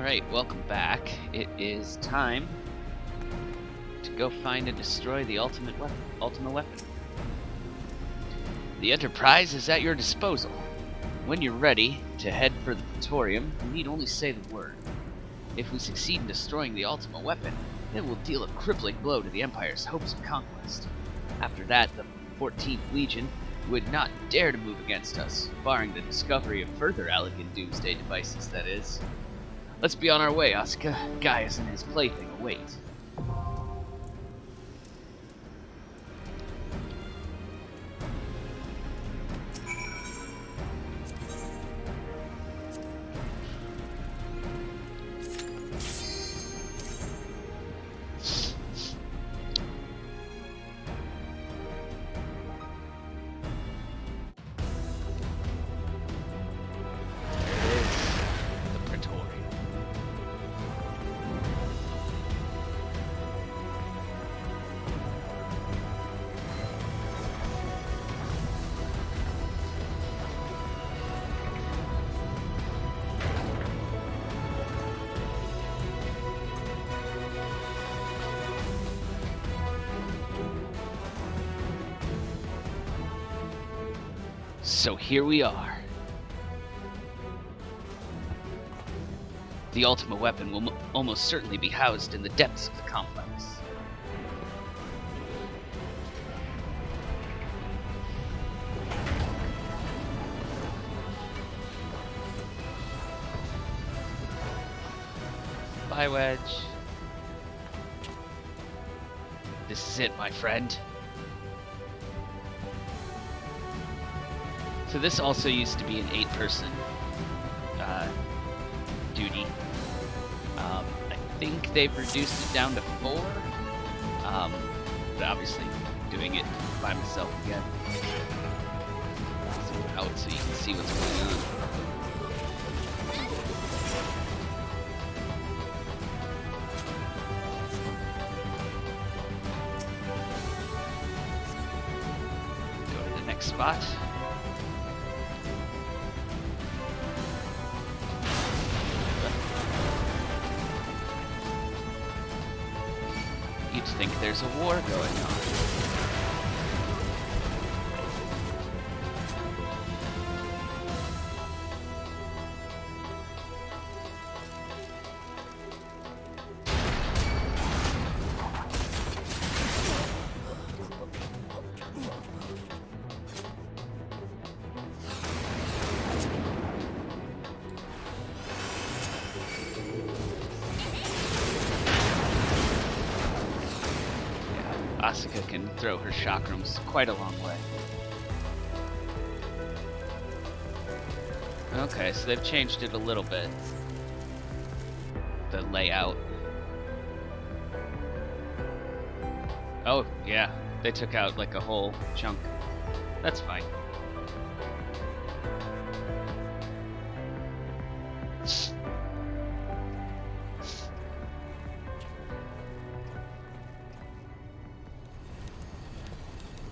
Alright, welcome back. It is time to go find and destroy the ultimate weapon. The Enterprise is at your disposal. When you're ready to head for the Praetorium, you need only say the word. If we succeed in destroying the ultimate weapon, it will deal a crippling blow to the Empire's hopes of conquest. After that, the 14th Legion would not dare to move against us, barring the discovery of further elegant doomsday devices, that is. Let's be on our way, Asuka. Gaius and his plaything await. So here we are. The ultimate weapon will almost certainly be housed in the depths of the complex. Bye, Wedge. This is it, my friend. So this also used to be an 8-person duty. I think they've reduced it down to 4. But obviously doing it by myself again. Zoom out so you can see what's going on. Go to the next spot. You'd think there's a war going on. Asuka can throw her chakrams quite a long way. Okay, so they've changed it a little bit. The layout. Oh, yeah. They took out like a whole chunk. That's fine.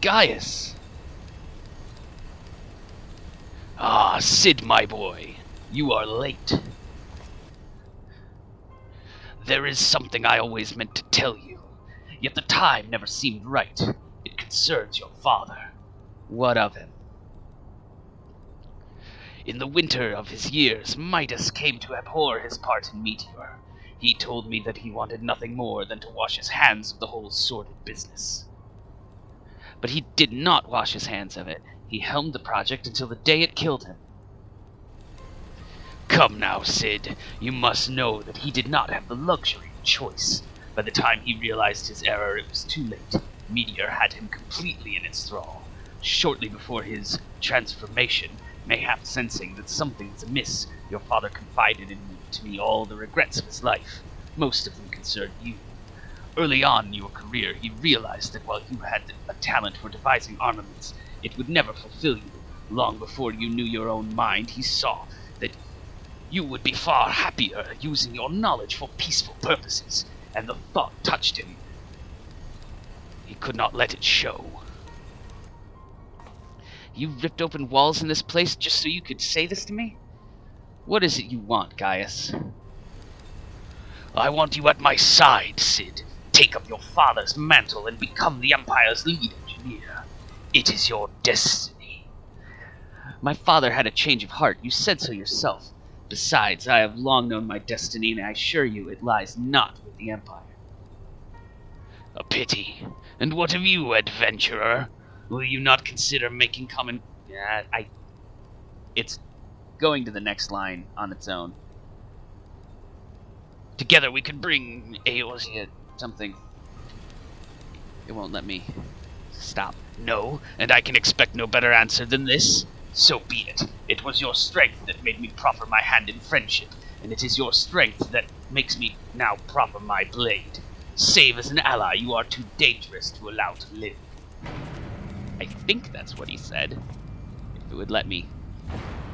Gaius! Ah, Sid, my boy. You are late. There is something I always meant to tell you, yet the time never seemed right. It concerns your father. What of him? In the winter of his years, Midas came to abhor his part in Meteor. He told me that he wanted nothing more than to wash his hands of the whole sordid business. But he did not wash his hands of it. He helmed the project until the day it killed him. Come now, Sid. You must know that he did not have the luxury of choice. By the time he realized his error, it was too late. Meteor had him completely in its thrall. Shortly before his transformation, mayhap sensing that something was amiss, your father confided to me all the regrets of his life. Most of them concerned you. Early on in your career, he realized that while you had a talent for devising armaments, it would never fulfill you. Long before you knew your own mind, he saw that you would be far happier using your knowledge for peaceful purposes, and the thought touched him. He could not let it show. You ripped open walls in this place just so you could say this to me? What is it you want, Gaius? I want you at my side, Sid. Take up your father's mantle and become the Empire's lead engineer. It is your destiny. My father had a change of heart. You said so yourself. Besides, I have long known my destiny, and I assure you it lies not with the Empire. A pity. And what of you, adventurer? Will you not consider making common... It's going to the next line on its own. Together we could bring Eorzea something. It won't let me stop. No, and I can expect no better answer than this. So be it. It was your strength that made me proffer my hand in friendship, and it is your strength that makes me now proffer my blade. Save as an ally, you are too dangerous to allow to live. I think that's what he said. If it would let me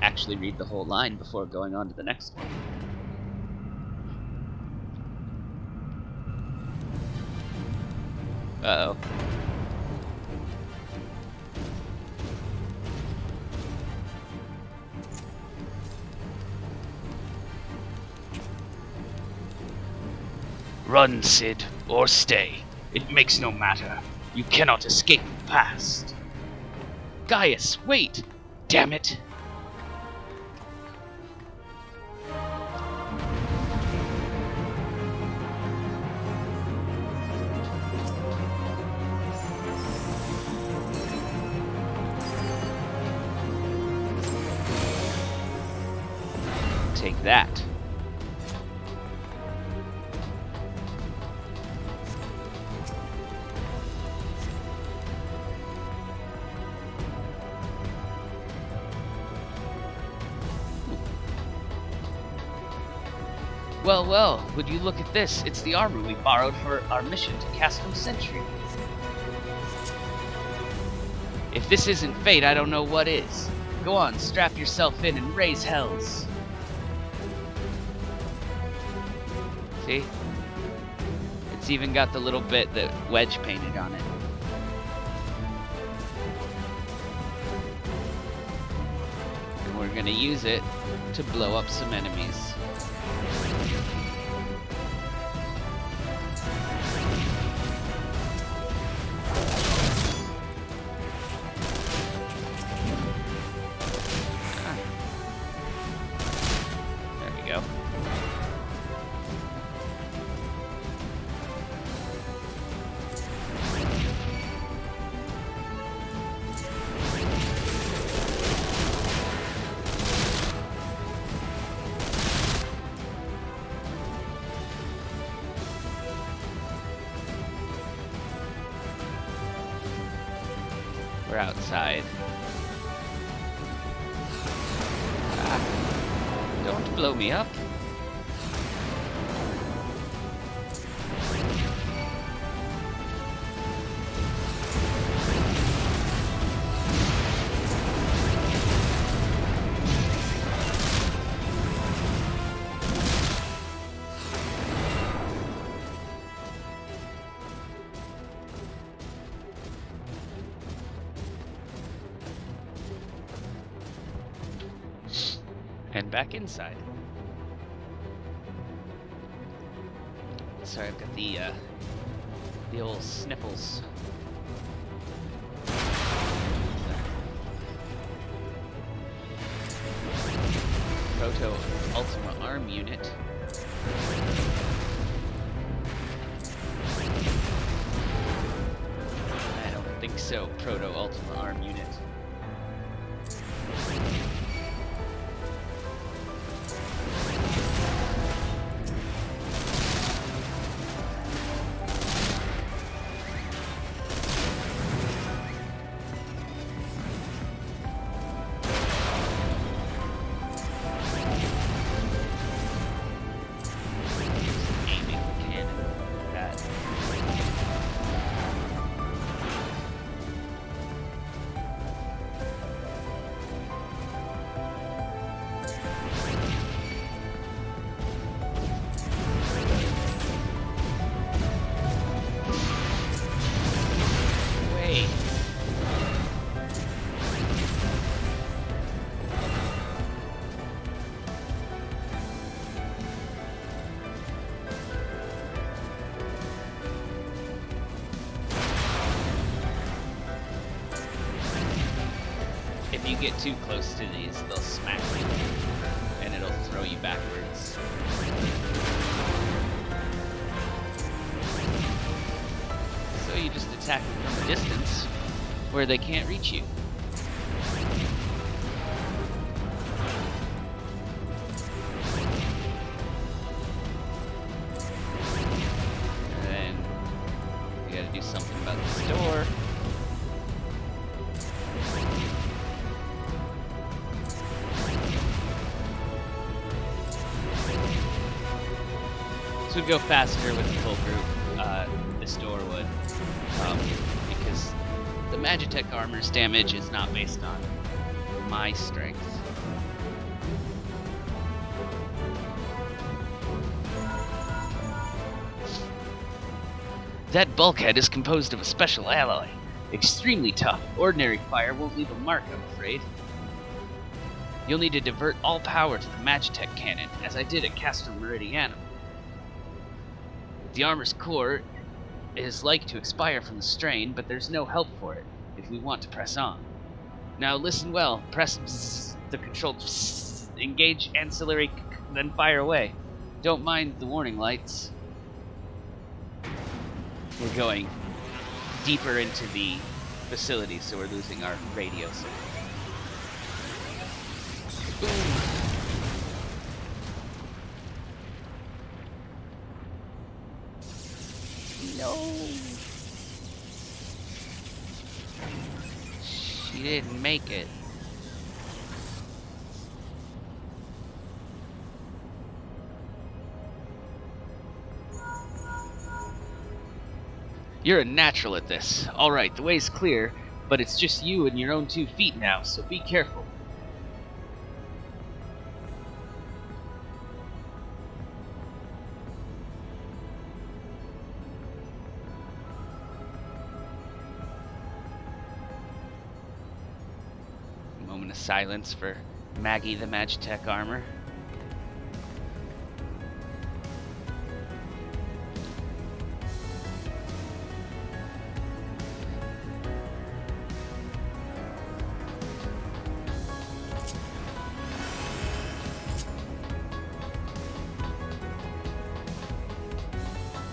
actually read the whole line before going on to the next one. Uh-oh. Run, Sid, or stay. It makes no matter. You cannot escape the past. Gaius, wait! Damn it! Take that. Well, well, would you look at this? It's the armor we borrowed for our mission to Castro Sentry. If this isn't fate, I don't know what is. Go on, strap yourself in and raise hells. See? It's even got the little bit that Wedge painted on it. And we're gonna use it to blow up some enemies. We're outside. Ah, don't blow me up. And back inside. Sorry, I've got the old sniffles. Proto Ultima Arm Unit. I don't think so, Proto Ultima Arm Unit. if you get too close to these, they'll smack you, and it'll throw you backwards. So you just attack them from a distance, where they can't reach you. And then you gotta do something about this door. This would go faster with the full group, this door would, because the Magitech armor's damage is not based on my strength. That bulkhead is composed of a special alloy. Extremely tough. Ordinary fire won't leave a mark, I'm afraid. You'll need to divert all power to the Magitech cannon, as I did at Castor Meridianum. The armor's core is like to expire from the strain, but there's no help for it if we want to press on. Now listen well. Press the control, engage ancillary, then fire away. Don't mind the warning lights. We're going deeper into the facility, so we're losing our radio signal. Boom. No. She didn't make it. You're a natural at this. Alright, the way's clear, but it's just you and your own 2 feet now, so be careful. Moment of silence for Maggie the Magitech armor.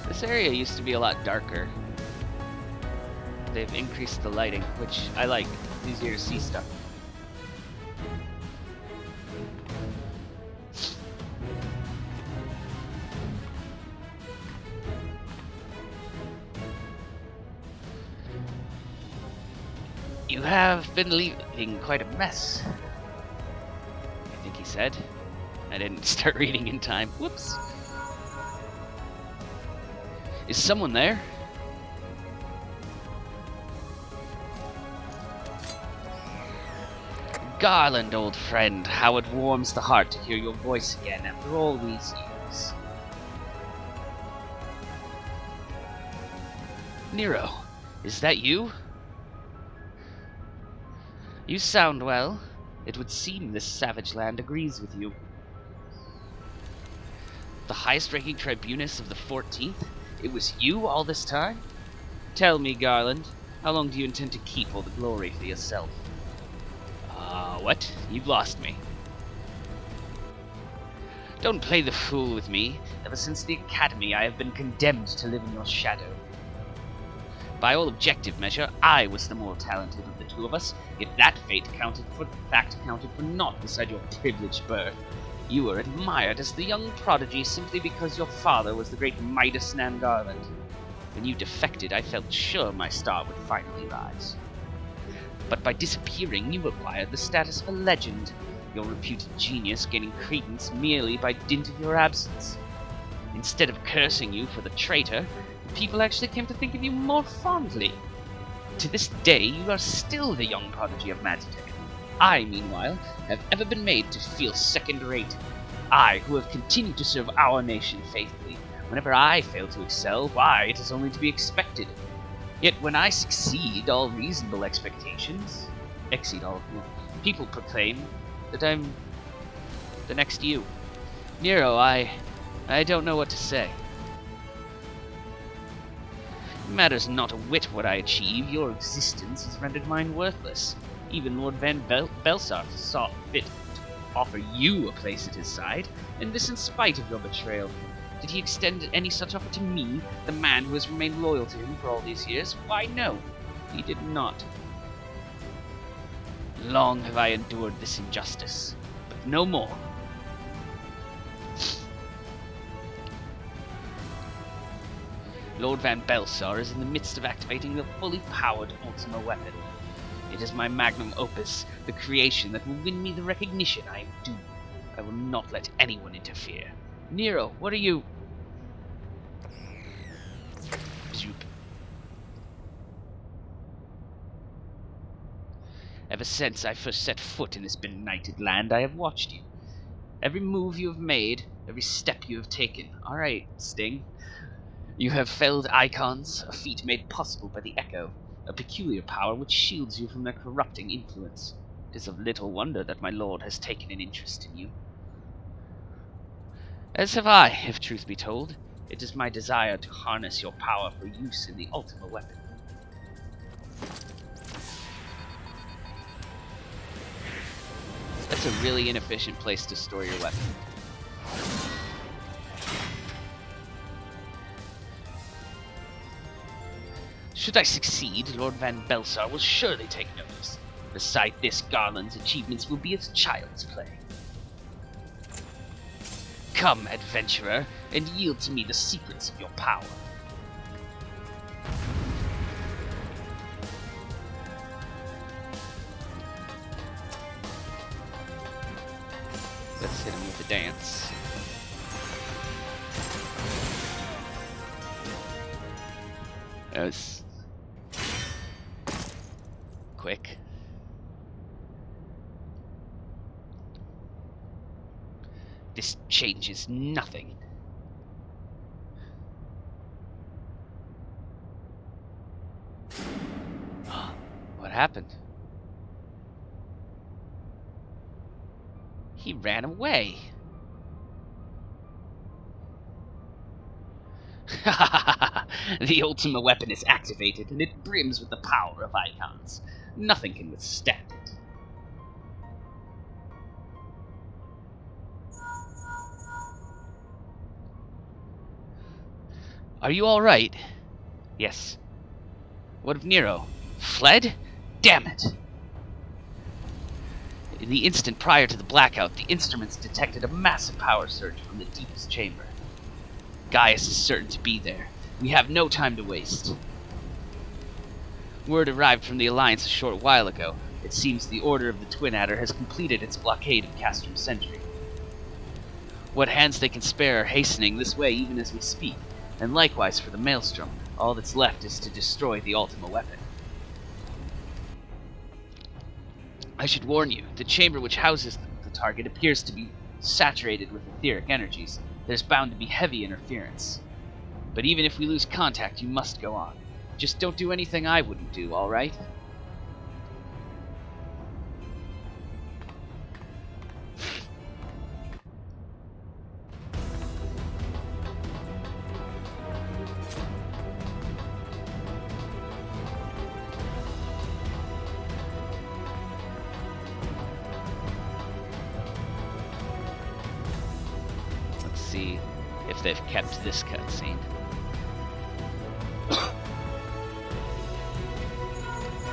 This area used to be a lot darker. They've increased the lighting, which I like. It's easier to see stuff. You have been leaving quite a mess, I think he said. I didn't start reading in time. Whoops. Is someone there? Garland, old friend, how it warms the heart to hear your voice again after all these years. Nero, is that you? You sound well. It would seem this savage land agrees with you. The highest-ranking tribunus of the 14th? It was you all this time? Tell me, Garland, how long do you intend to keep all the glory for yourself? What? You've lost me. Don't play the fool with me. Ever since the Academy, I have been condemned to live in your shadow. By all objective measure, I was the more talented of the two of us, yet that fact counted for naught beside your privileged birth. You were admired as the young prodigy simply because your father was the great Midas Nan Garland. When you defected, I felt sure my star would finally rise. But by disappearing, you acquired the status of a legend, your reputed genius gaining credence merely by dint of your absence. Instead of cursing you for the traitor, people actually came to think of you more fondly. To this day, you are still the young prodigy of Magitech. I, meanwhile, have ever been made to feel second-rate. I, who have continued to serve our nation faithfully. Whenever I fail to excel, why, it is only to be expected. Yet when I succeed all reasonable expectations, people proclaim that I'm the next you. Nero, I don't know what to say. It matters not a whit what I achieve. Your existence has rendered mine worthless. Even Lord Van Belsar saw fit to offer you a place at his side, and this in spite of your betrayal. Did he extend any such offer to me, the man who has remained loyal to him for all these years? Why, no, he did not. Long have I endured this injustice, but no more. Lord Van Belsar is in the midst of activating the fully powered Ultima weapon. It is my magnum opus, the creation that will win me the recognition I am due. I will not let anyone interfere. Nero, what are you... Zoop. Ever since I first set foot in this benighted land, I have watched you. Every move you have made, every step you have taken. Alright, Sting. You have felled icons, a feat made possible by the Echo, a peculiar power which shields you from their corrupting influence. It is of little wonder that my lord has taken an interest in you. As have I, if truth be told. It is my desire to harness your power for use in the Ultima weapon. That's a really inefficient place to store your weapon. Should I succeed, Lord Van Belsar will surely take notice. Beside this, Garland's achievements will be as child's play. Come, adventurer, and yield to me the secrets of your power. Let's hit him with the dance. That was quick. This changes nothing. What happened? He ran away. The Ultima weapon is activated, and it brims with the power of icons. Nothing can withstand it. Are you all right? Yes. What of Nero? Fled? Damn it! In the instant prior to the blackout, the instruments detected a massive power surge from the deepest chamber. Gaius is certain to be there. We have no time to waste. Word arrived from the Alliance a short while ago. It seems the Order of the Twin Adder has completed its blockade of Castrum Sentry. What hands they can spare are hastening this way even as we speak, and likewise for the Maelstrom. All that's left is to destroy the Ultima weapon. I should warn you, the chamber which houses the target appears to be saturated with etheric energies. There's bound to be heavy interference. But even if we lose contact, you must go on. Just don't do anything I wouldn't do, alright? Let's see if they've kept this cutscene.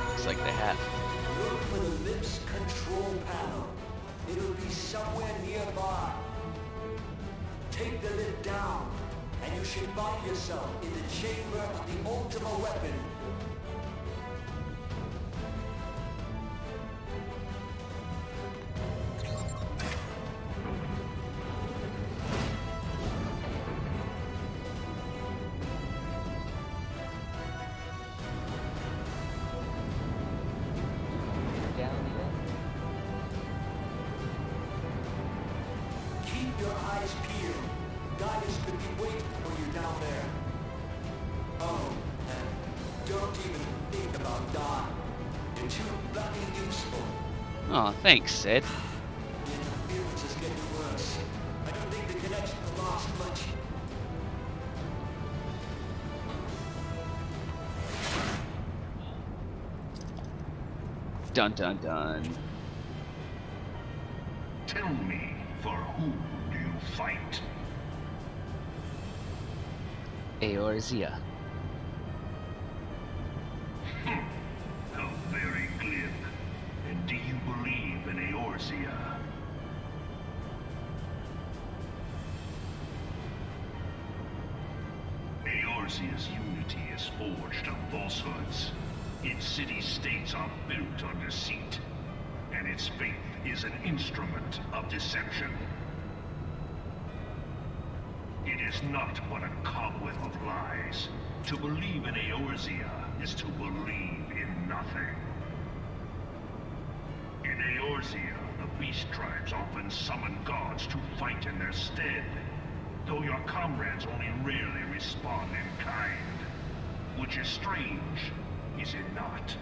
Looks like they have. Look for the lips control panel. It'll be somewhere nearby. Take the lid down, and you should find yourself in the chamber of the Ultima weapon. Keep your eyes peeled. Gaius could be waiting for you down there. Oh, and don't even think about dying. You're too bloody useful. Aw, thanks, Sid. The interference is getting worse. I don't think the connection will last much. Dun dun dun. Tell me, for whom do you fight? Eorzea. How very glib. And do you believe in Eorzea? Eorzea's unity is forged of falsehoods. Its city-states are built on deceit, and its faith is an instrument of deception. It is not but a cobweb of lies. To believe in Eorzea is to believe in nothing. In Eorzea, the beast tribes often summon gods to fight in their stead, though your comrades only rarely respond in kind. Which is strange, is it not?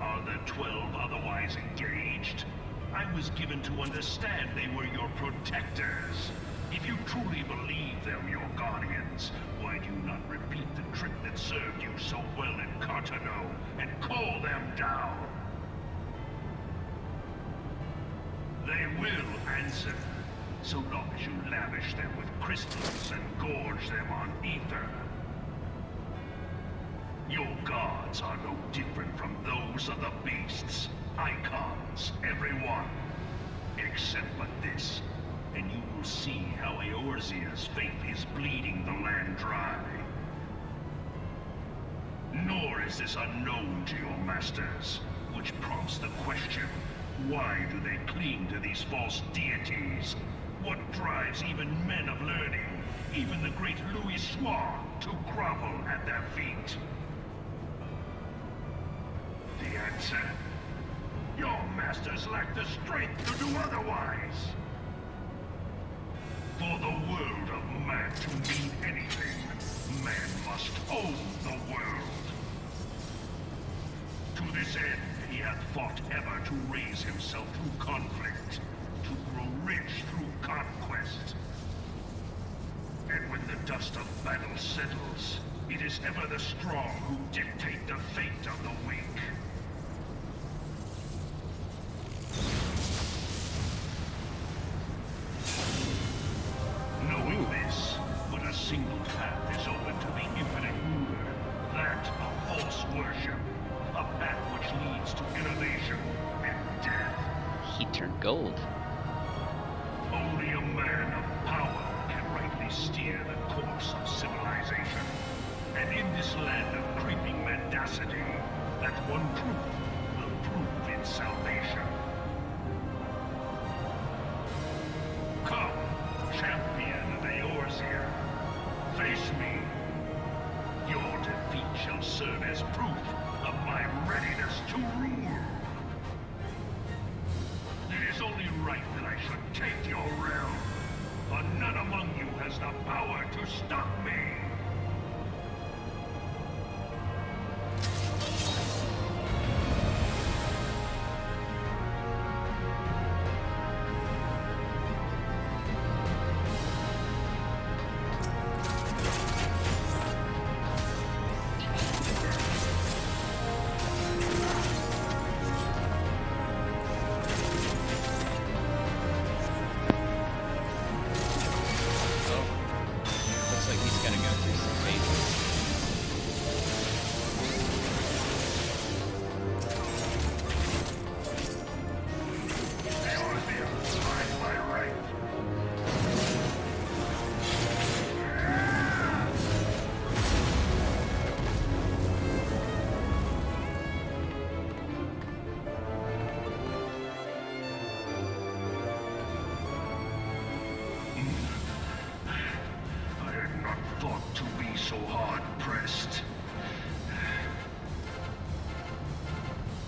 Are the 12 otherwise engaged? I was given to understand they were your protectors. If you truly believe them your guardians, why do you not repeat the trick that served you so well in Cartano and call them down? They will answer, so long as you lavish them with crystals and gorge them on ether. Your gods are no different from those of the beasts. Icons, every one. Except for this, and you will see how Eorzea's faith is bleeding the land dry. Nor is this unknown to your masters, which prompts the question, why do they cling to these false deities? What drives even men of learning, even the great Louis Swan, to grovel at their feet? The answer? Your masters lack the strength to do otherwise. For the world of man to mean anything, man must own the world. To this end, he hath fought ever to raise himself through conflict, to grow rich through conquest. And when the dust of battle settles, it is ever the strong who dictate the fate of the weak. Knowing this, but a single path is open to the infinite ruler, that of false worship, a path which leads to innovation and death. He turned gold. Only a man of power can rightly steer the course of civilization. And in this land of creeping mendacity, that one truth will prove its salvation. Come, champion of Eorzea, face me. Your defeat shall serve as proof of my readiness to rule. It is only right that I should take your realm, but none among you has the power to stop me. Looks like he's gonna go through some phases. Eorzea, find my right. I had not thought to be so hard-pressed.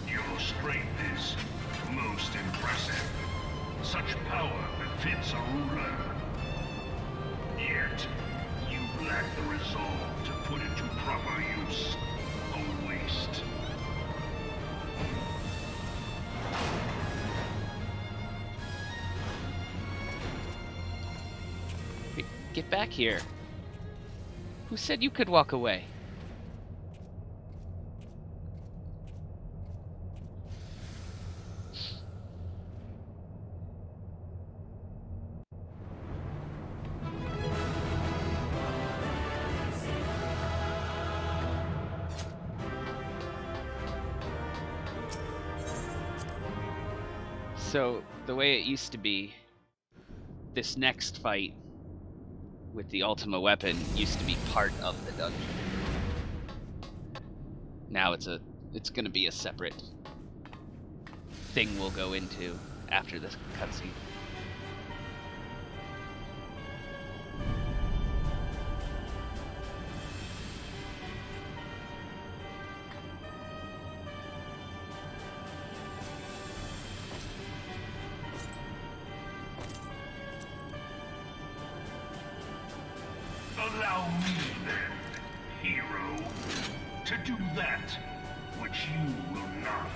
Your strength is most impressive. Such power befits a ruler. Yet, you lack the resolve to put it to proper use. A waste. Get back here. Who said you could walk away? So, the way it used to be, this next fight with the Ultima weapon used to be part of the dungeon. Now it's gonna be a separate thing we'll go into after this cutscene. Allow me then, hero, to do that which you will not.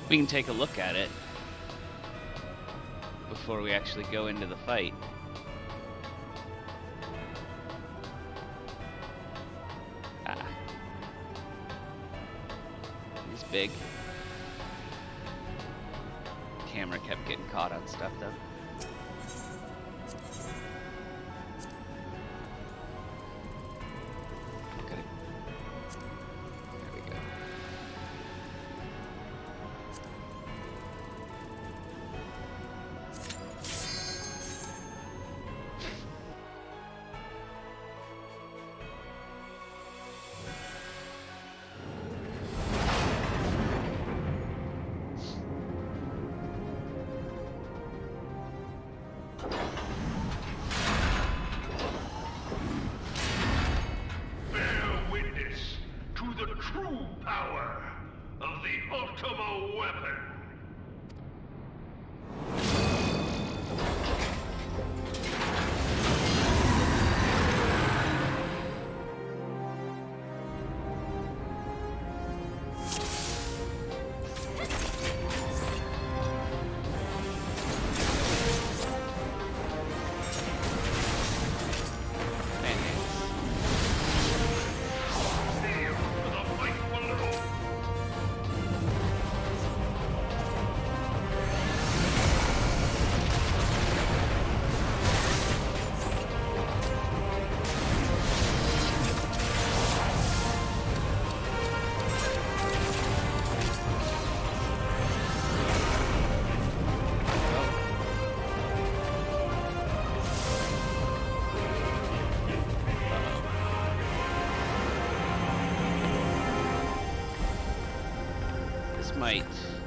We can take a look at it before we actually go into the fight. Ah. He's big. Camera kept getting caught on stuff though. There we go. True power of the Ultima weapon. Might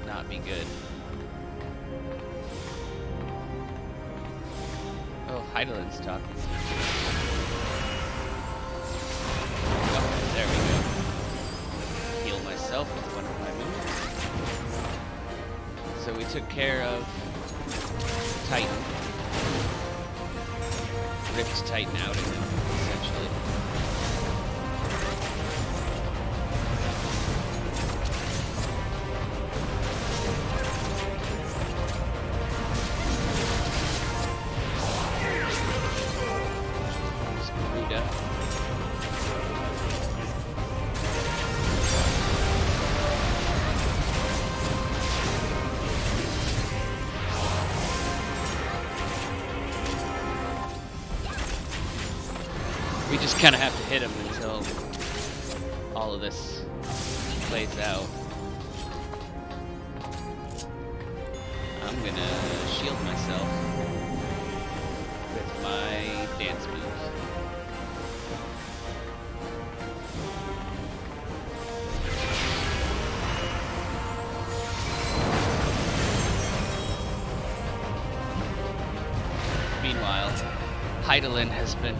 not be good. Oh, Heidelin's talking. Oh, there we go. Heal myself with one of my moves. So we took care of Titan. Ripped Titan out of him, essentially. We just kind of have to hit him until all of this plays out. I'm gonna shield myself with my dance moves. Meanwhile, Heidelin has been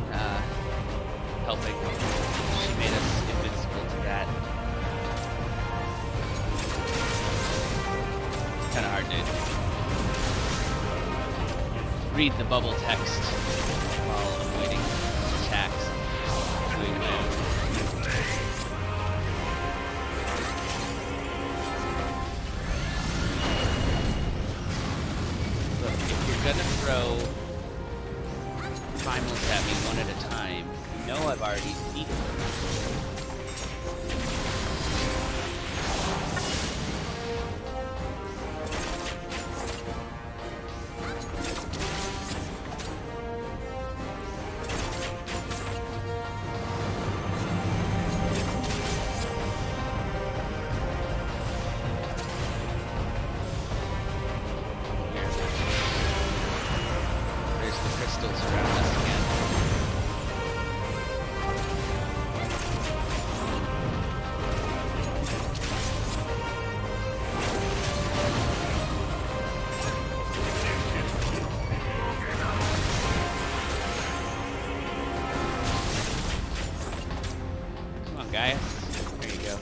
helping. She made us invincible to that. Kinda hard to read the bubble text while avoiding attacks. Gaius. There you go.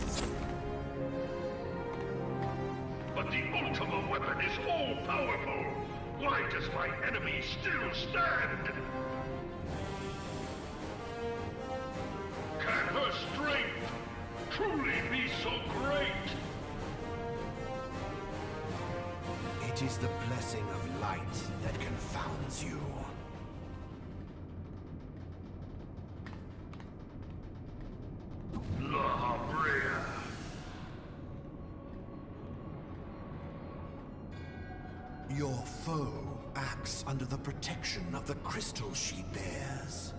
But the Ultima weapon is all-powerful. Why does my enemy still stand? Can her strength truly be so great? It is the blessing of light that confounds you. La Habrea. Your foe acts under the protection of the crystal she bears.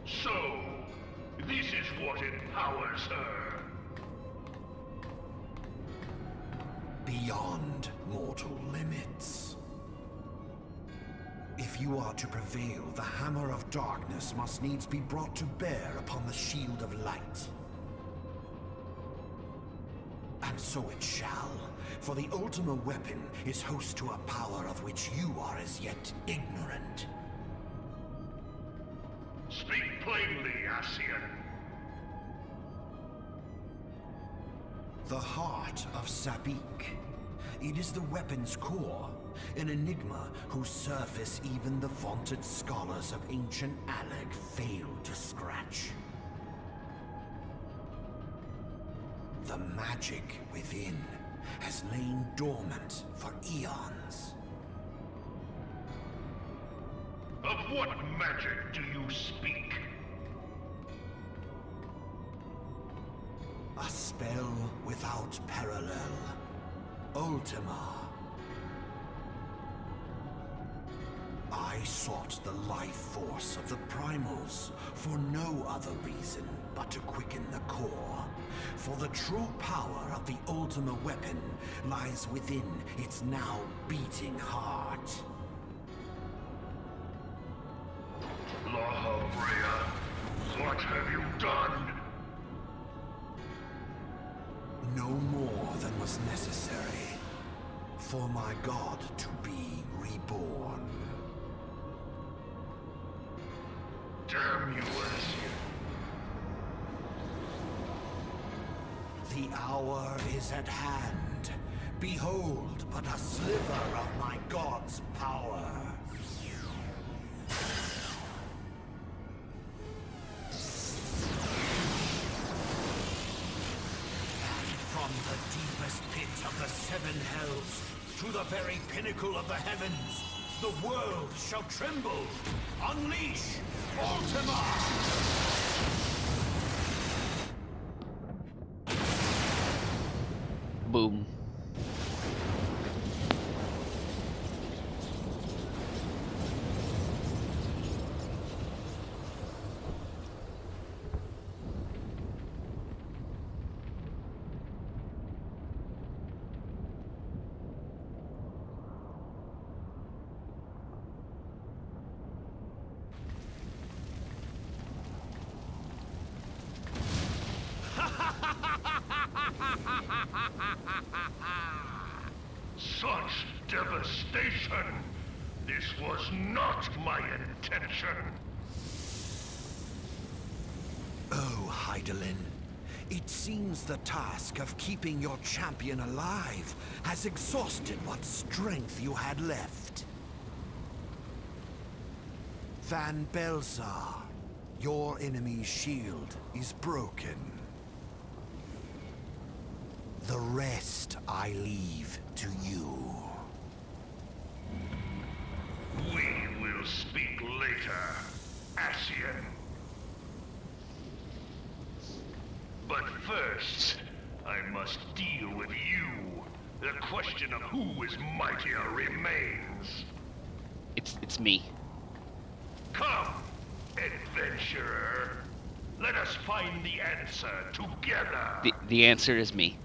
So, this is what empowers her. Beyond mortal limits. If you are to prevail, the Hammer of Darkness must needs be brought to bear upon the Shield of Light. And so it shall, for the Ultima weapon is host to a power of which you are as yet ignorant. Speak plainly, Ascian. The heart of Sabik. It is the weapon's core, an enigma whose surface even the vaunted scholars of ancient Alec failed to scratch. The magic within has lain dormant for eons. Of what magic do you speak? A spell without parallel. Ultima. I sought the life force of the primals for no other reason but to quicken the core. For the true power of the Ultima weapon lies within its now beating heart. La Habrea, what have you done? No more than was necessary for my god to be reborn. Damn you, Ascian. The hour is at hand. Behold but a sliver of my god's power. From the deepest pit of the seven hells to the very pinnacle of the heavens, the world shall tremble. Unleash Ultima! Boom. Such devastation! This was not my intention! Oh, Hydaelyn. It seems the task of keeping your champion alive has exhausted what strength you had left. Van Belzar, your enemy's shield is broken. The rest I leave to you. We will speak later, Ascian. But first, I must deal with you. The question of who is mightier remains. It's me. Come, adventurer. Let us find the answer together. The answer is me.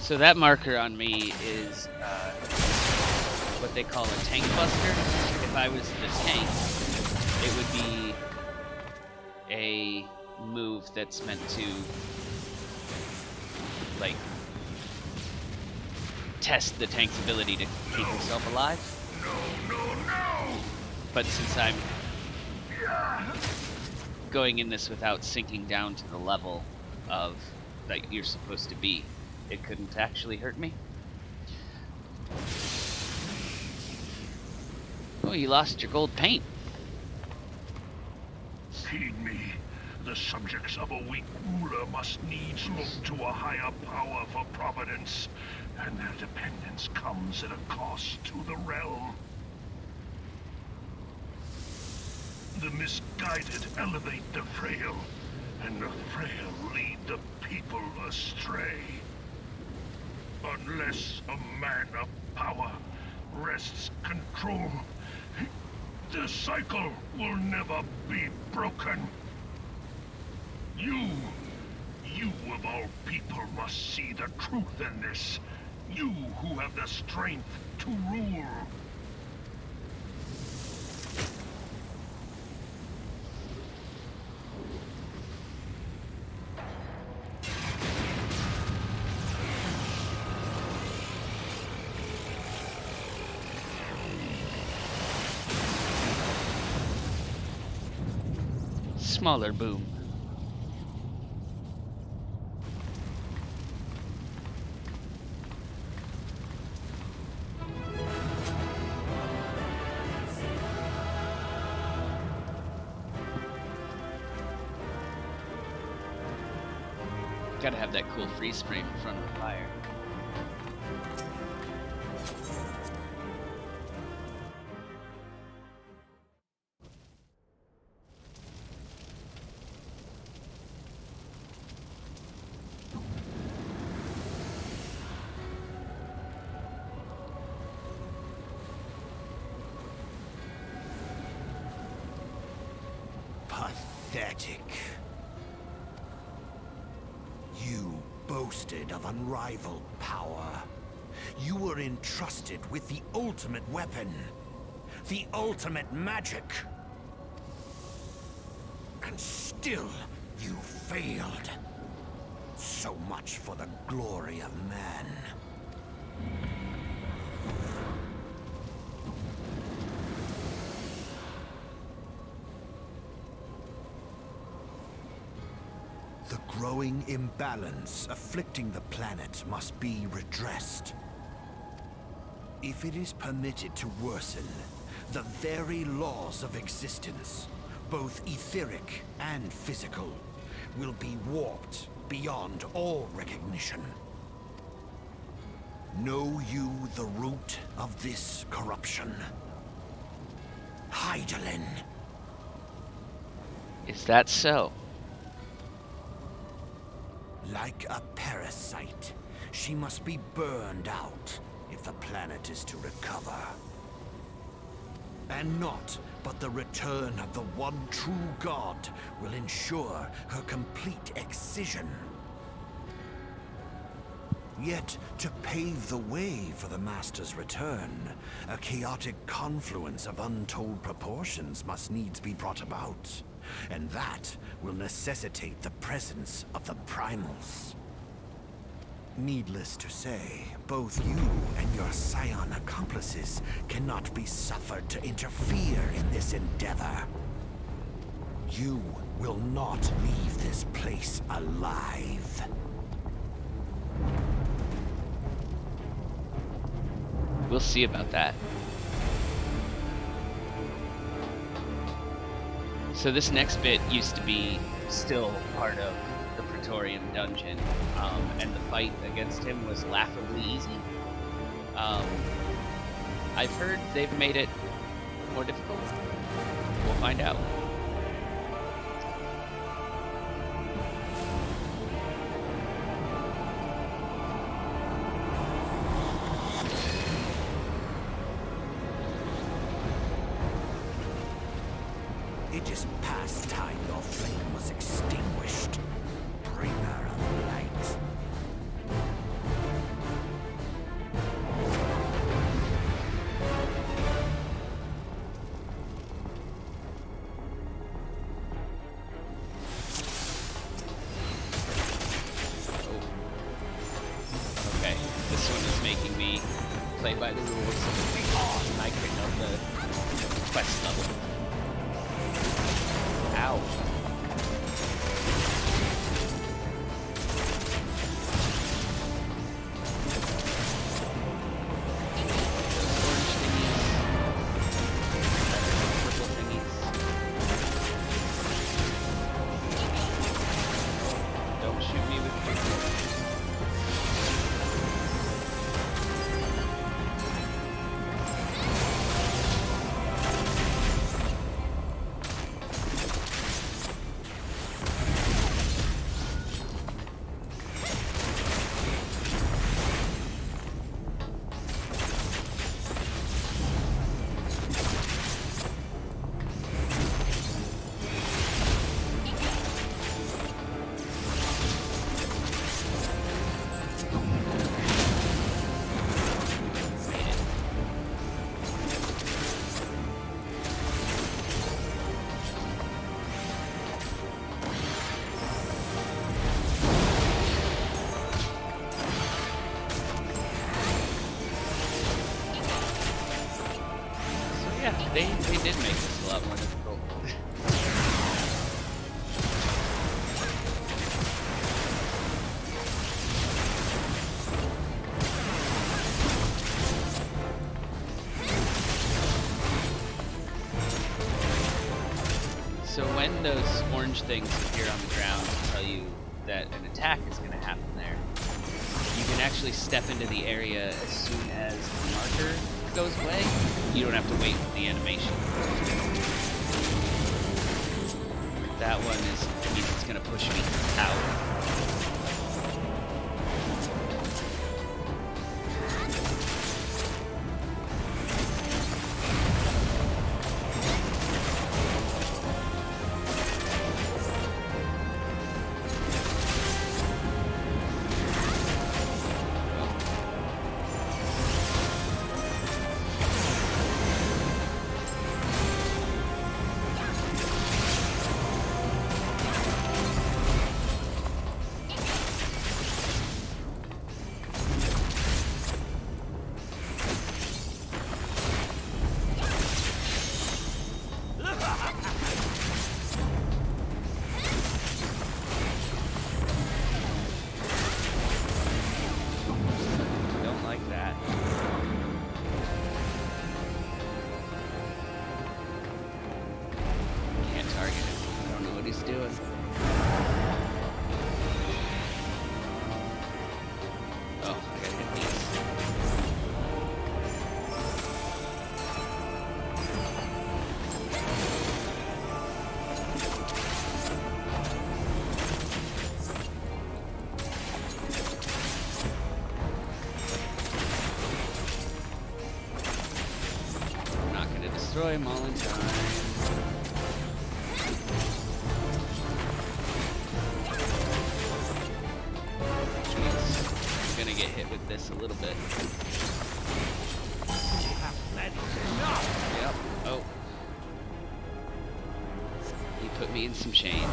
So that marker on me is what they call a tank buster. If I was the tank, it would be a move that's meant to, like, test the tank's ability to keep himself alive. No! But since I'm going in this without sinking down to the level of that you're supposed to be, it couldn't actually hurt me. Oh, you lost your gold paint. Heed me. The subjects of a weak ruler must needs look to a higher power for providence, and their dependence comes at a cost to the realm. The misguided elevate the frail, and the frail lead the people astray. Unless a man of power wrests control, the cycle will never be broken. You of all people must see the truth in this. You who have the strength to rule. Smaller boom. Gotta have that cool freeze frame in front of the fire. Pathetic. You boasted of unrivaled power. You were entrusted with the ultimate weapon, the ultimate magic. And still, you failed. So much for the glory of man. The growing imbalance afflicting the planet must be redressed. If it is permitted to worsen, the very laws of existence, both etheric and physical, will be warped beyond all recognition. Know you the root of this corruption? Hydaelyn. Is that so? Like a parasite, she must be burned out if the planet is to recover. And not but the return of the one true god will ensure her complete excision. Yet, to pave the way for the Master's return, a chaotic confluence of untold proportions must needs be brought about. And that will necessitate the presence of the primals. Needless to say, both you and your scion accomplices cannot be suffered to interfere in this endeavor. You will not leave this place alive. We'll see about that. So this next bit used to be still part of the Praetorium dungeon, and the fight against him was laughably easy. I've heard they've made it more difficult. We'll find out. It is past time your flame was extinguished, bringer of light. play by the rules. I can know the quest level. Ow. They did make this a lot more difficult. So when those orange things appear on the ground to tell you that an attack is going to happen there, you can actually step into the area as soon as the marker goes away. You don't have to wait for the animation. That one means it's gonna push me out. Destroy them all in time. Jeez. I'm gonna get hit with this a little bit. Yep. Oh. He put me in some chains.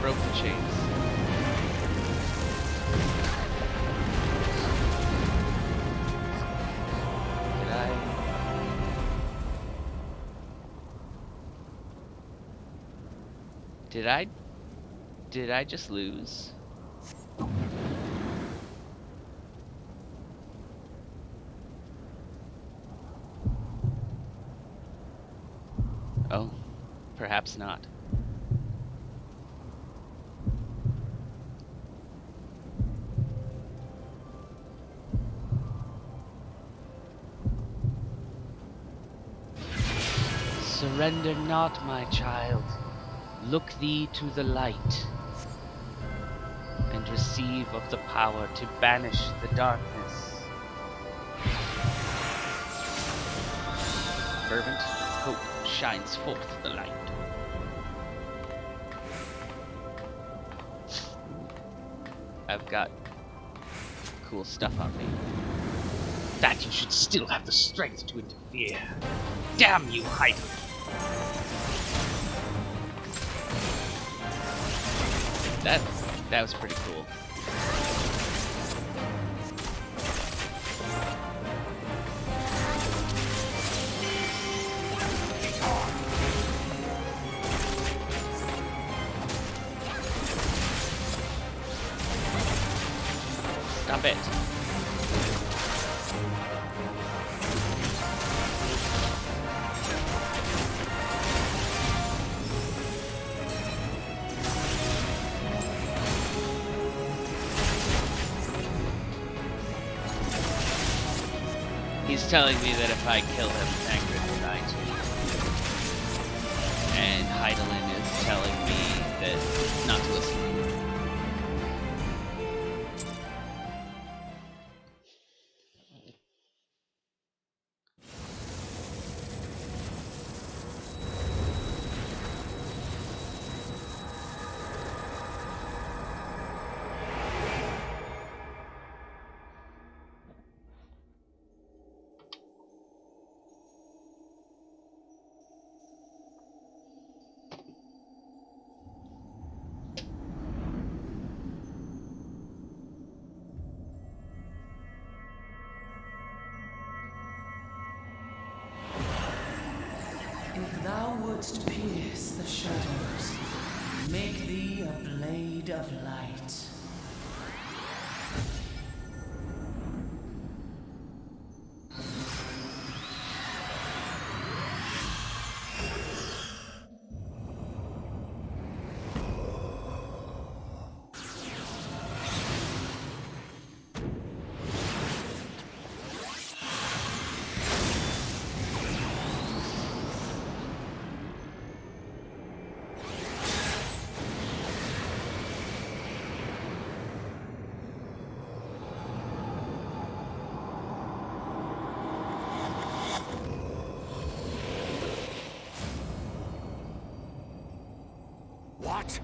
Broke the chains. Did I just lose? Oh, perhaps not. Surrender not, my child. Look thee to the light, and receive of the power to banish the darkness. Fervent hope shines forth the light. I've got cool stuff on me. That you should still have the strength to interfere. Damn you, Hyder! That was pretty cool. Stop it. He's telling me that if I kill him, Tancred will die too. And Hydaelyn is telling me that not to listen. If thou wouldst pierce the shadows, make thee a blade of light. What?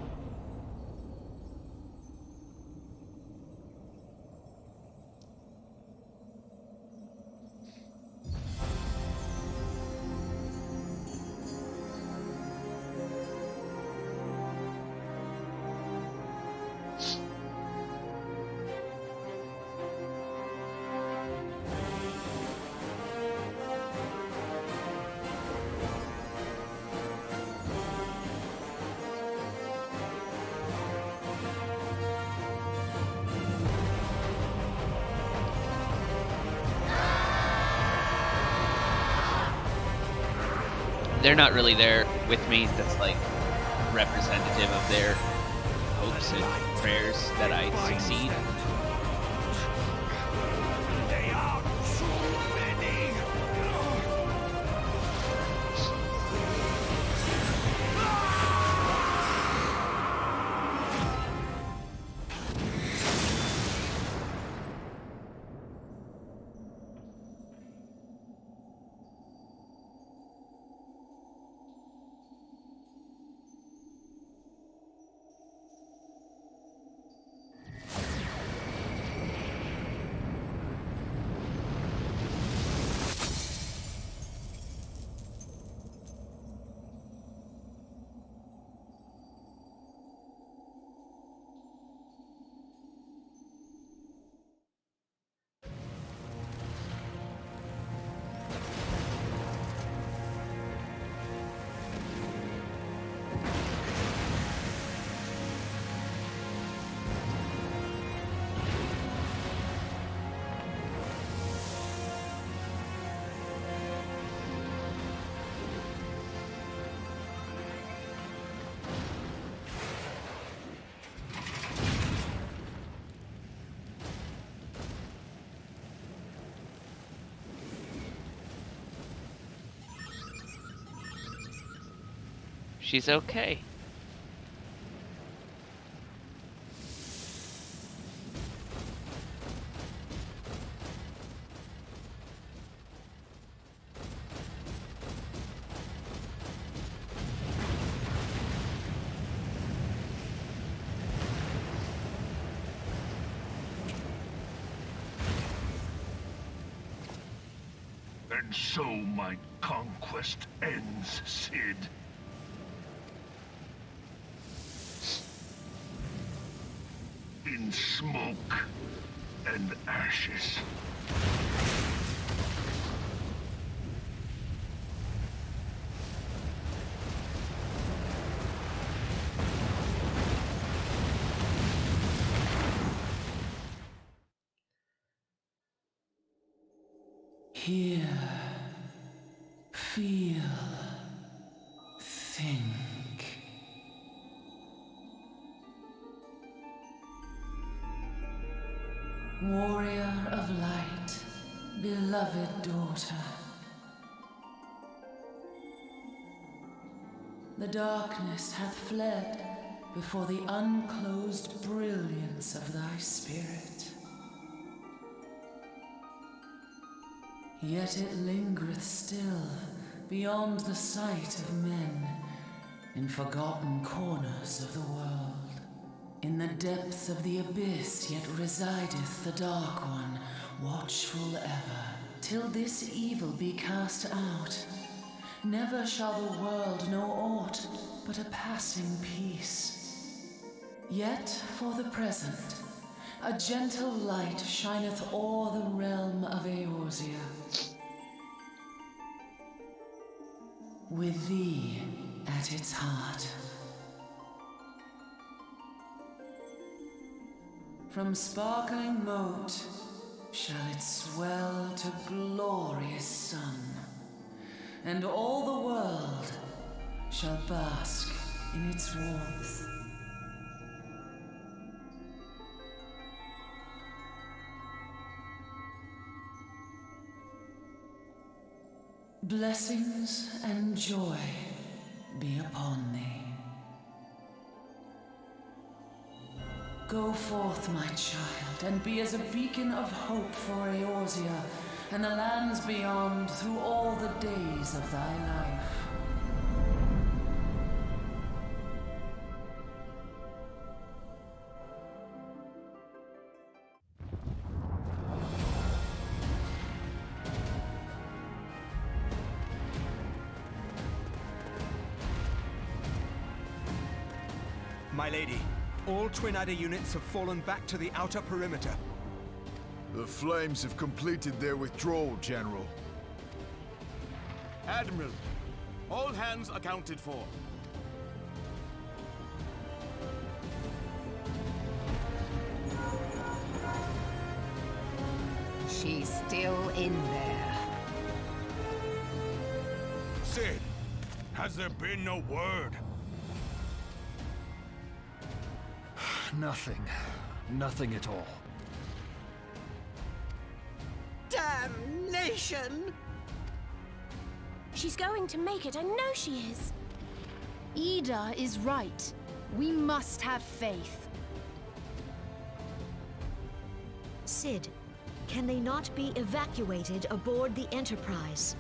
They're not really there with me. That's like representative of their hopes and prayers that I succeed. They are so many. She's okay. And so my conquest ends, Cid. In smoke and ashes. Hear, feel, think. Warrior of light, beloved daughter. The darkness hath fled before the unclosed brilliance of thy spirit. Yet it lingereth still beyond the sight of men, in forgotten corners of the world. In the depths of the abyss yet resideth the Dark One, watchful ever, till this evil be cast out. Never shall the world know aught but a passing peace. Yet for the present, a gentle light shineth o'er the realm of Eorzea. With thee at its heart. From sparkling moat shall it swell to glorious sun, and all the world shall bask in its warmth. Blessings and joy be upon thee. Go forth, my child, and be as a beacon of hope for Eorzea and the lands beyond through all the days of thy life. My lady, all Twin Adder units have fallen back to the outer perimeter. The Flames have completed their withdrawal, General. Admiral, all hands accounted for. She's still in there. Cid, has there been no word? Nothing. Nothing at all. Damnation! She's going to make it, I know she is. Ida is right. We must have faith. Cid, can they not be evacuated aboard the Enterprise?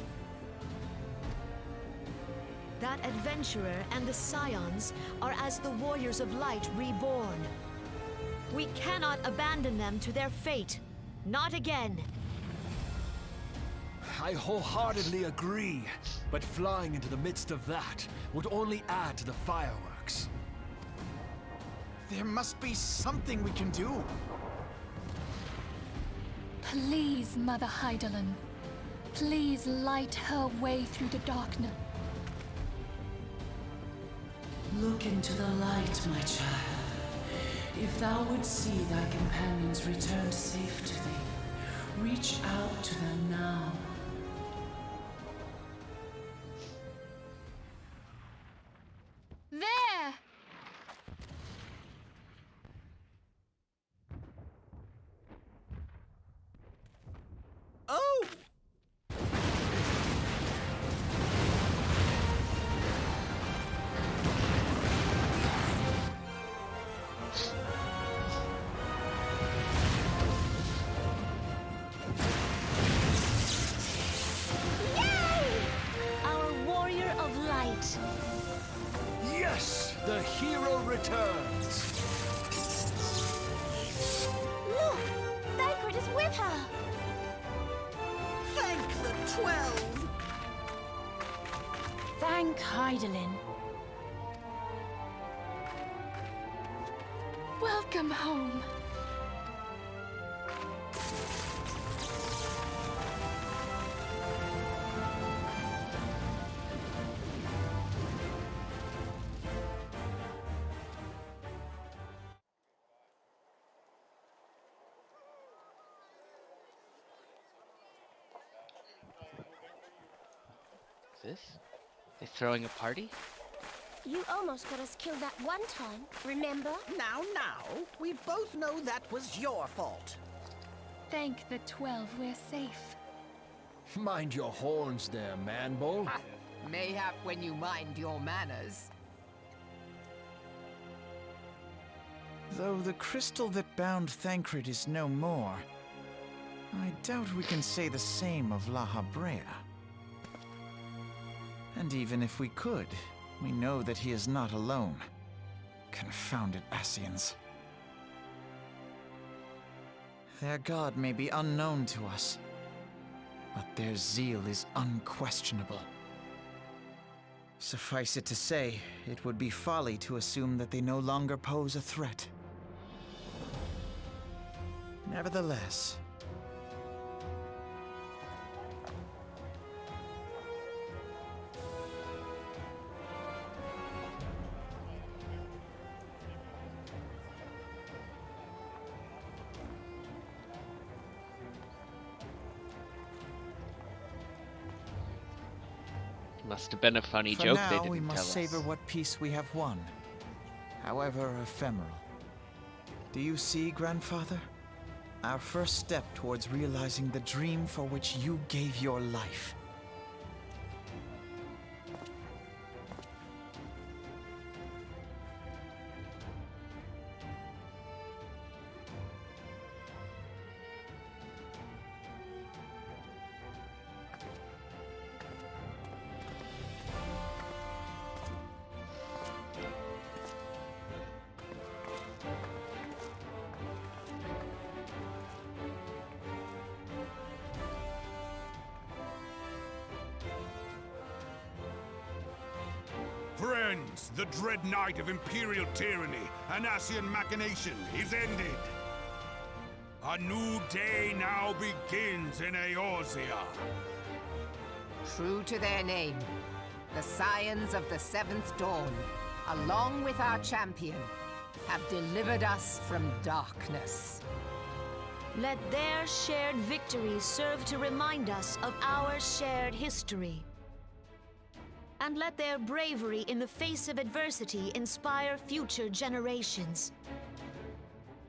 That adventurer and the Scions are as the Warriors of Light reborn. We cannot abandon them to their fate. Not again. I wholeheartedly agree, but flying into the midst of that would only add to the fireworks. There must be something we can do. Please, Mother Hydaelyn. Please light her way through the darkness. Look into the light, my child. If thou would see thy companions returned safe to thee, reach out to them now. There! Oh! Yes! The hero returns! Look! Thancred is with her! Thank the 12! Thank Hydaelyn. Welcome home. This? They throwing a party? You almost got us killed that one time, remember? Now, we both know that was your fault. Thank the 12 we're safe. Mind your horns there, man-bull. Mayhap when you mind your manners. Though the crystal that bound Thancred is no more, I doubt we can say the same of La Habrea. And even if we could, we know that he is not alone. Confounded Ascians. Their god may be unknown to us, but their zeal is unquestionable. Suffice it to say, it would be folly to assume that they no longer pose a threat. Nevertheless, Must have been a funny for joke now, they didn't we tell must us. savor what peace we have won, however ephemeral. Do you see, Grandfather? Our first step towards realizing the dream for which you gave your life. Friends, the dread night of Imperial tyranny and Ascian machination is ended. A new day now begins in Eorzea. True to their name, the Scions of the Seventh Dawn, along with our champion, have delivered us from darkness. Let their shared victory serve to remind us of our shared history. And let their bravery in the face of adversity inspire future generations.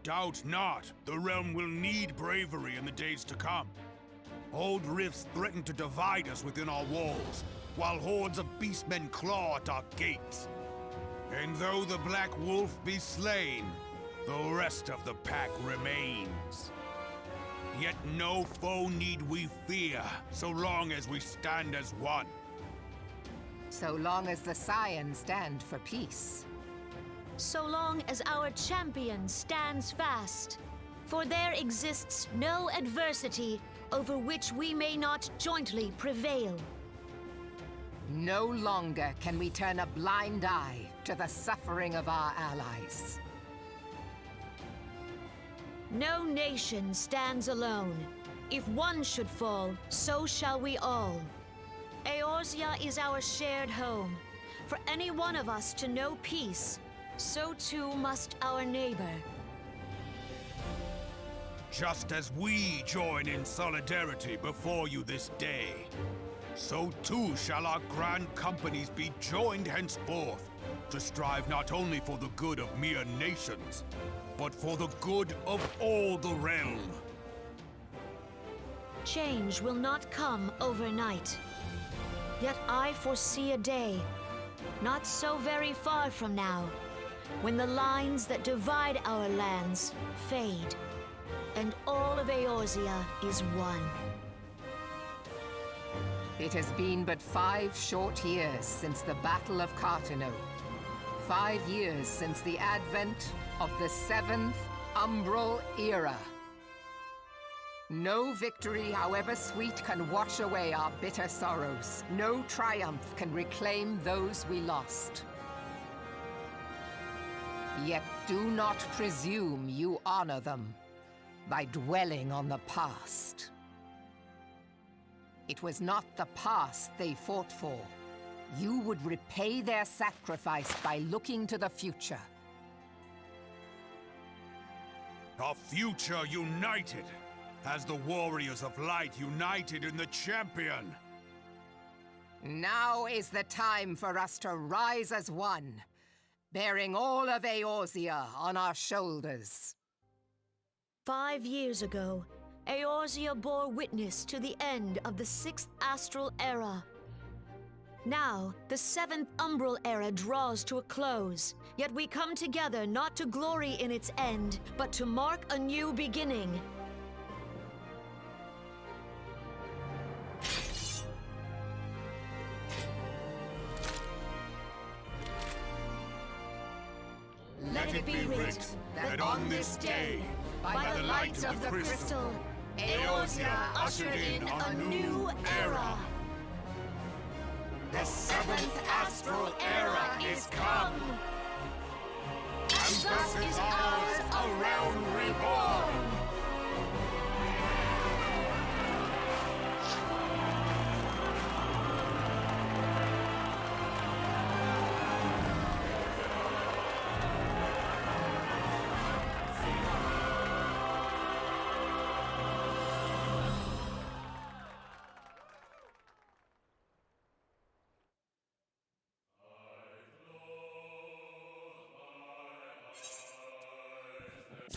Doubt not, the realm will need bravery in the days to come. Old rifts threaten to divide us within our walls, while hordes of beastmen claw at our gates. And though the Black Wolf be slain, the rest of the pack remains. Yet no foe need we fear, so long as we stand as one. So long as the Scions stand for peace. So long as our champion stands fast. For there exists no adversity over which we may not jointly prevail. No longer can we turn a blind eye to the suffering of our allies. No nation stands alone. If one should fall, so shall we all. Eorzea is our shared home. For any one of us to know peace, so too must our neighbor. Just as we join in solidarity before you this day, so too shall our grand companies be joined henceforth to strive not only for the good of mere nations, but for the good of all the realm. Change will not come overnight. Yet I foresee a day, not so very far from now, when the lines that divide our lands fade, and all of Eorzea is one. It has been but 5 short years since the Battle of Cartano. 5 years since the advent of the 7th Umbral Era. No victory, however sweet, can wash away our bitter sorrows. No triumph can reclaim those we lost. Yet do not presume you honor them by dwelling on the past. It was not the past they fought for. You would repay their sacrifice by looking to the future. A future united, as the warriors of light united in the champion. Now is the time for us to rise as one, bearing all of Eorzea on our shoulders. 5 years ago, Eorzea bore witness to the end of the 6th Astral Era. Now, the 7th Umbral Era draws to a close, yet we come together not to glory in its end, but to mark a new beginning. Let it be writ that on this day, by the light of the crystal, Eorzea ushered in a new era. The 7th Astral Era is come, and thus is ours a realm reborn.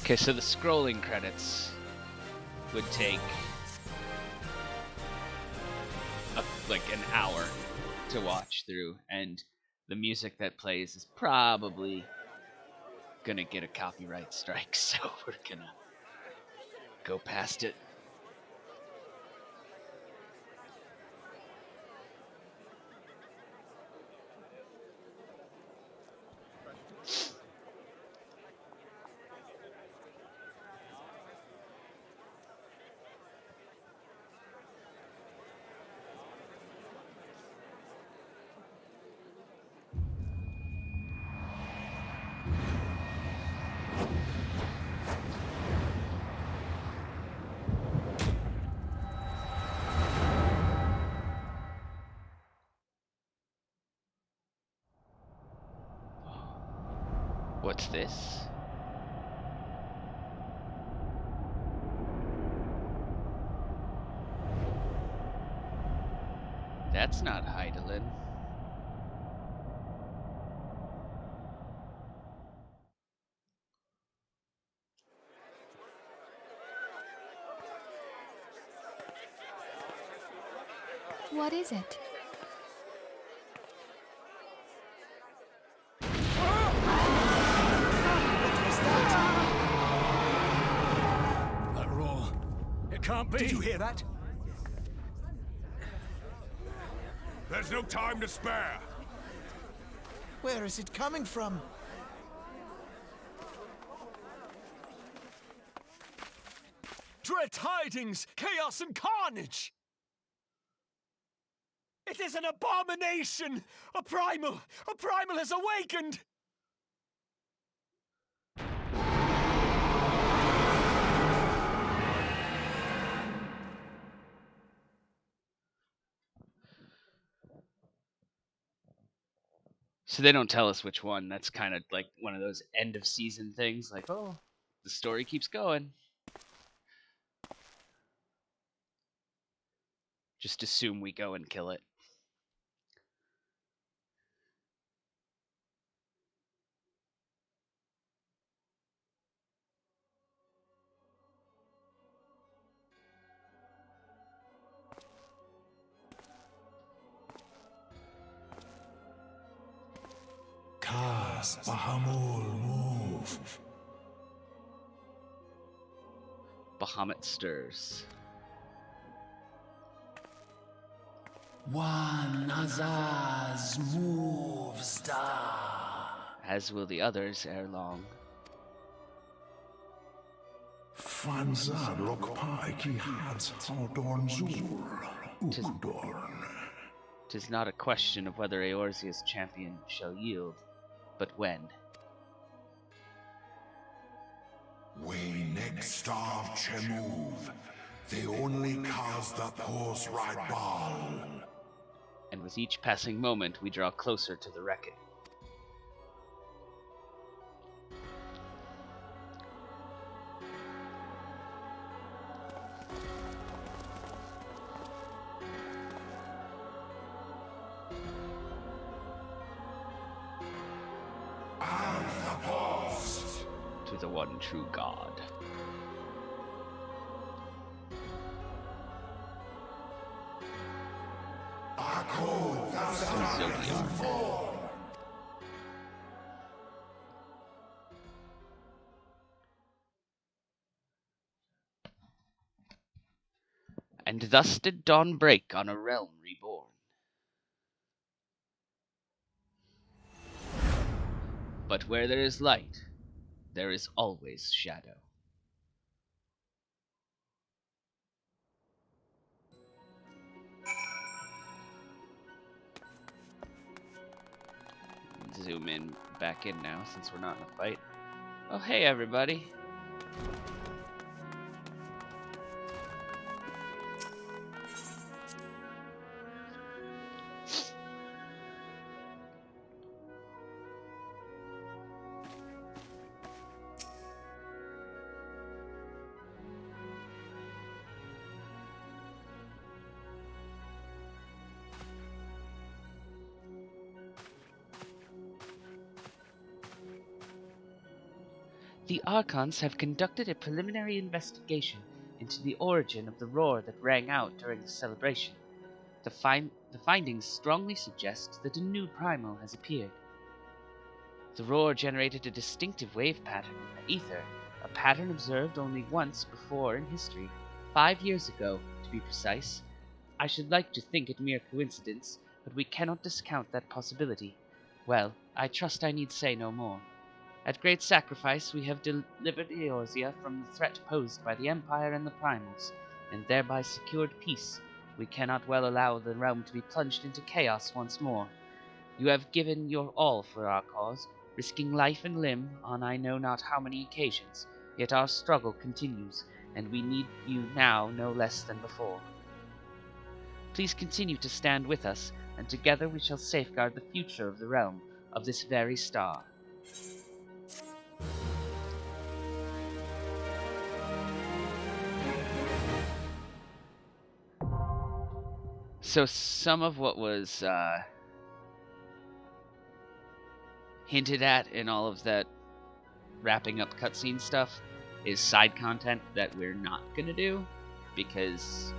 Okay, so the scrolling credits would take like an hour to watch through, and the music that plays is probably gonna get a copyright strike, so we're gonna go past it. What's this? That's not Heidelin. What is it? That roar. It can't be. Did you hear that? There's no time to spare. Where is it coming from? Dread tidings, chaos and carnage! It is an abomination! A primal has awakened! So they don't tell us which one. That's kind of like one of those end of season things, like, oh, the story keeps going. Just assume we go and kill it. Kaz Bahamul move. Bahamut stirs. One Azaz moves da. As will the others ere long. Fanzad Lokpai ki hats Haldorn Zur, Ukudorn. 'Tis not a question of whether Eorzea's champion shall yield, but when. We next starve Chemuv, the only cause the pose right ball. And with each passing moment, we draw closer to the reckoning. To the one true God. And thus did dawn break on a realm reborn. But where there is light, there is always shadow. Zoom in back in now since we're not in a fight. Oh, hey everybody. The Archons have conducted a preliminary investigation into the origin of the roar that rang out during the celebration. The findings strongly suggest that a new primal has appeared. The roar generated a distinctive wave pattern in the ether, a pattern observed only once before in history, 5 years ago, to be precise. I should like to think it mere coincidence, but we cannot discount that possibility. Well, I trust I need say no more. At great sacrifice, we have delivered Eorzea from the threat posed by the Empire and the Primals, and thereby secured peace. We cannot well allow the realm to be plunged into chaos once more. You have given your all for our cause, risking life and limb on I know not how many occasions, yet our struggle continues, and we need you now no less than before. Please continue to stand with us, and together we shall safeguard the future of the realm, of this very star. So some of what was hinted at in all of that wrapping up cutscene stuff is side content that we're not gonna do because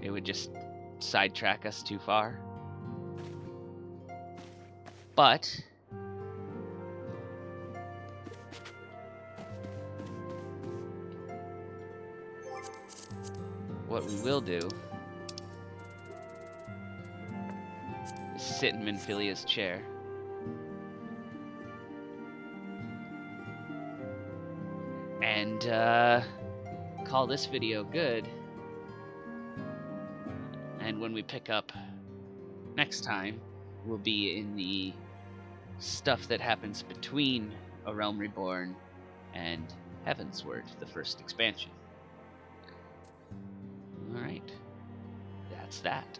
it would just sidetrack us too far. But what we will do is sit in Minfilia's chair and call this video good. And when we pick up next time, we'll be in the stuff that happens between A Realm Reborn and Heavensward, the first expansion. Alright, that's that.